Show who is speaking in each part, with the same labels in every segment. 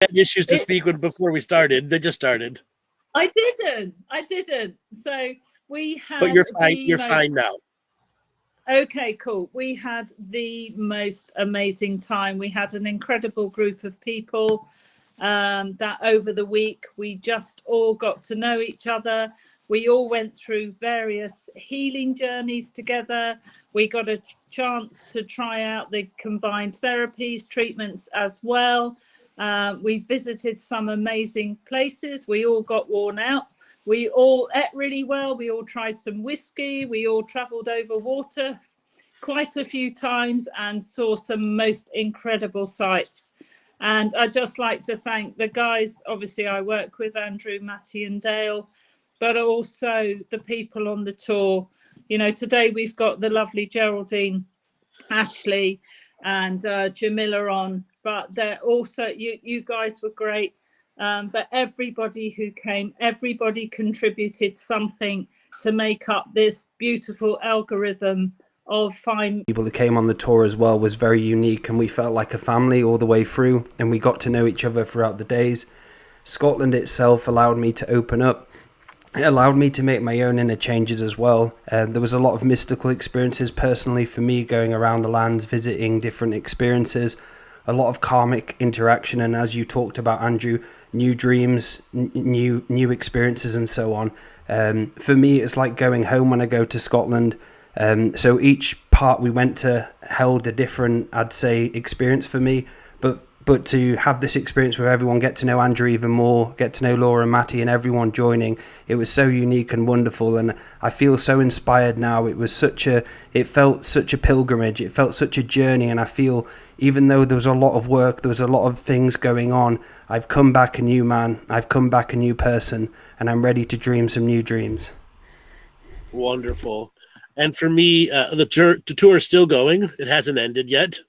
Speaker 1: had issues to speak with before we started. They just started.
Speaker 2: I didn't. So we
Speaker 1: But
Speaker 2: had
Speaker 1: you're fine.
Speaker 2: the
Speaker 1: You're
Speaker 2: most.
Speaker 1: fine now.
Speaker 2: Okay, cool. We had the most amazing time. We had an incredible group of people that over the week we just all got to know each other. We all went through various healing journeys together. We got a chance to try out the combined therapies, treatments as well. We visited some amazing places. We all got worn out. We all ate really well. We all tried some whiskey. We all travelled over water quite a few times and saw some most incredible sights. And I'd just like to thank the guys, obviously I work with Andrew, Matty and Dale, but also the people on the tour. You know, today we've got the lovely Geraldine, Ashley and Jamila on, but they're also, you guys were great. But everybody who came, everybody contributed something to make up this beautiful algorithm of fine
Speaker 3: people who came on the tour as well was very unique, and we felt like a family all the way through, and we got to know each other throughout the days. Scotland itself allowed me to open up. It allowed me to make my own inner changes as well. There was a lot of mystical experiences personally for me going around the lands, visiting different experiences, a lot of karmic interaction, and as you talked about, Andrew, new dreams, new experiences and so on. For me, it's like going home when I go to Scotland. So each part we went to held a different, I'd say, experience for me. But to have this experience with everyone, get to know Andrew even more, get to know Laura and Matty and everyone joining, it was so unique and wonderful. And I feel so inspired now. It felt such a pilgrimage. It felt such a journey. And I feel even though there was a lot of work, there was a lot of things going on, I've come back a new man. I've come back a new person, and I'm ready to dream some new dreams.
Speaker 1: Wonderful. And for me, the tour is still going. It hasn't ended yet.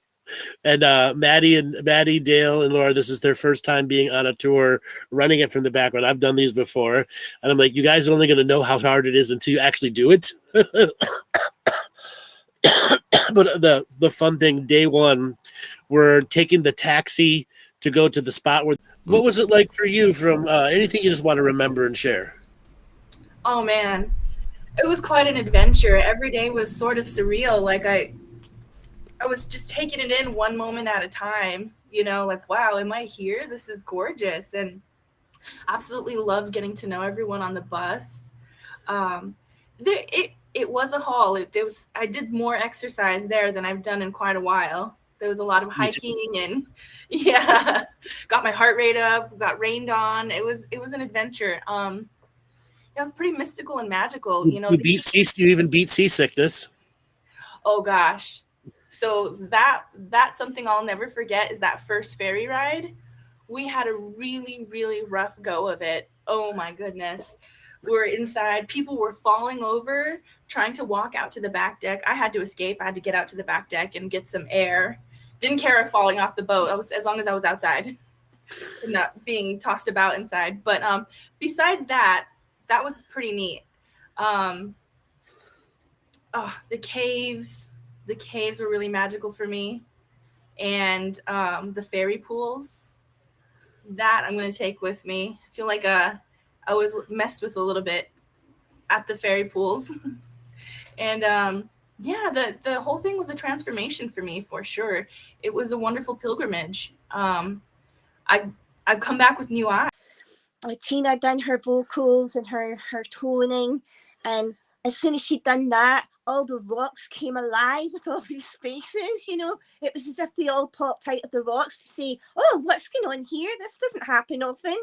Speaker 1: And Maddie, Dale, and Laura, this is their first time being on a tour, running it from the background. I've done these before, and I'm like, you guys are only going to know how hard it is until you actually do it. But the fun thing, day one, we're taking the taxi to go to the spot where. What was it like for you? From anything you just want to remember and share?
Speaker 4: Oh man, it was quite an adventure. Every day was sort of surreal. Like I was just taking it in one moment at a time, you know, like, wow, am I here? This is gorgeous. And absolutely loved getting to know everyone on the bus. It was a haul. I did more exercise there than I've done in quite a while. There was a lot of hiking and yeah, got my heart rate up, got rained on. It was an adventure. It was pretty mystical and magical. You know,
Speaker 1: you even beat seasickness.
Speaker 4: Oh gosh. So that's something I'll never forget is that first ferry ride. We had a really, really rough go of it. Oh my goodness. We were inside. People were falling over, trying to walk out to the back deck. I had to escape. I had to get out to the back deck and get some air. Didn't care if falling off the boat. As long as I was outside, not being tossed about inside. But besides that was pretty neat. The caves were really magical for me, and the fairy pools. That I'm going to take with me. I feel like I was messed with a little bit at the fairy pools, and the whole thing was a transformation for me for sure. It was a wonderful pilgrimage. I've come back with new eyes.
Speaker 5: Tina done her vocals and her toning, and as soon as she'd done that, all the rocks came alive with all these faces, you know. It was as if they all popped out of the rocks to say, oh, what's going on here? This doesn't happen often.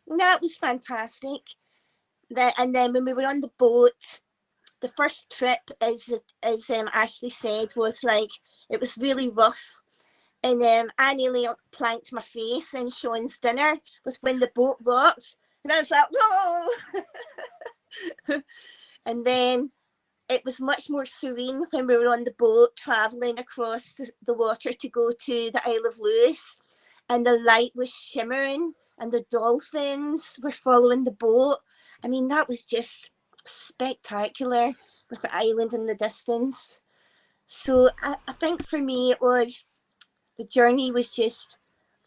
Speaker 5: And that was fantastic. And then when we were on the boat, the first trip, as Ashley said, was like, it was really rough. And Annie Lee planked my face in Sean's dinner was when the boat rocked. And I was like, whoa! And then it was much more serene when we were on the boat traveling across the water to go to the Isle of Lewis. And the light was shimmering and the dolphins were following the boat. I mean, that was just spectacular with the island in the distance. So I think for me, the journey was just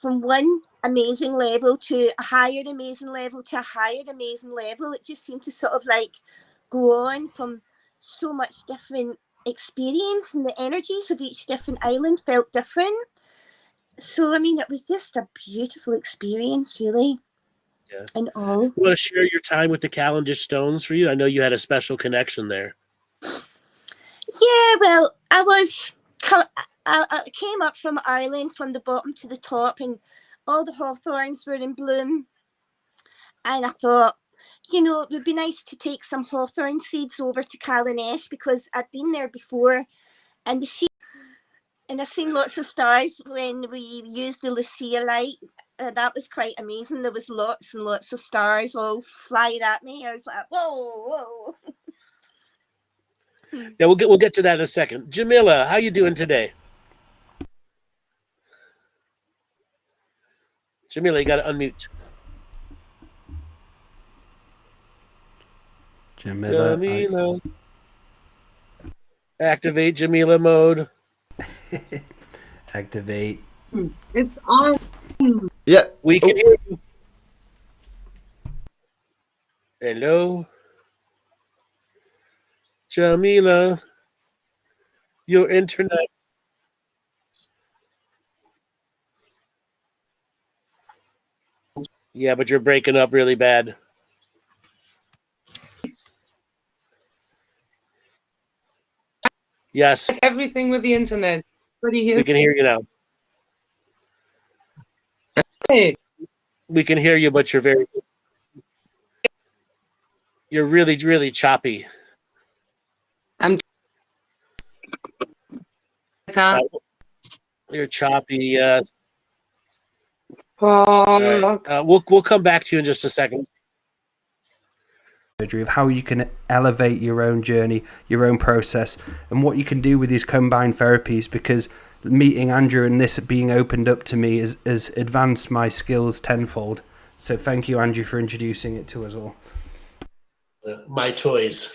Speaker 5: from one amazing level to a higher amazing level to a higher amazing level. It just seemed to sort of like go on from so much different experience, and the energies of each different island felt different. So, I mean, it was just a beautiful experience, really.
Speaker 1: Yeah.
Speaker 5: And all.
Speaker 1: You want to share your time with the Cavendish Stones for you? I know you had a special connection there.
Speaker 5: Yeah, well, I came up from Ireland from the bottom to the top, and all the hawthorns were in bloom. And I thought, you know, it would be nice to take some hawthorn seeds over to Callanash because I'd been there before, and I've seen lots of stars when we used the Lucia light. That was quite amazing. There was lots and lots of stars all flying at me. I was like, whoa, whoa.
Speaker 1: Yeah, we'll get to that in a second. Jamila, how you doing today? Jamila, you got to unmute.
Speaker 3: Jamila.
Speaker 1: Activate Jamila mode.
Speaker 3: Activate.
Speaker 6: It's on.
Speaker 7: Yeah.
Speaker 1: We can hear you. Hello? Jamila, your internet. Yeah, but you're breaking up really bad. Yes,
Speaker 6: Like everything with the internet. What do you
Speaker 1: we
Speaker 6: hear?
Speaker 1: can hear you now.
Speaker 6: Hey,
Speaker 1: We can hear you, but you're really, really choppy.
Speaker 6: I can't.
Speaker 1: You're choppy, yes.
Speaker 6: Oh,
Speaker 1: Right. We'll come back to you in just a second.
Speaker 3: Of how you can elevate your own journey, your own process, and what you can do with these combined therapies, because meeting Andrew and this being opened up to me has advanced my skills tenfold. So thank you, Andrew, for introducing it to us all.
Speaker 1: My toys.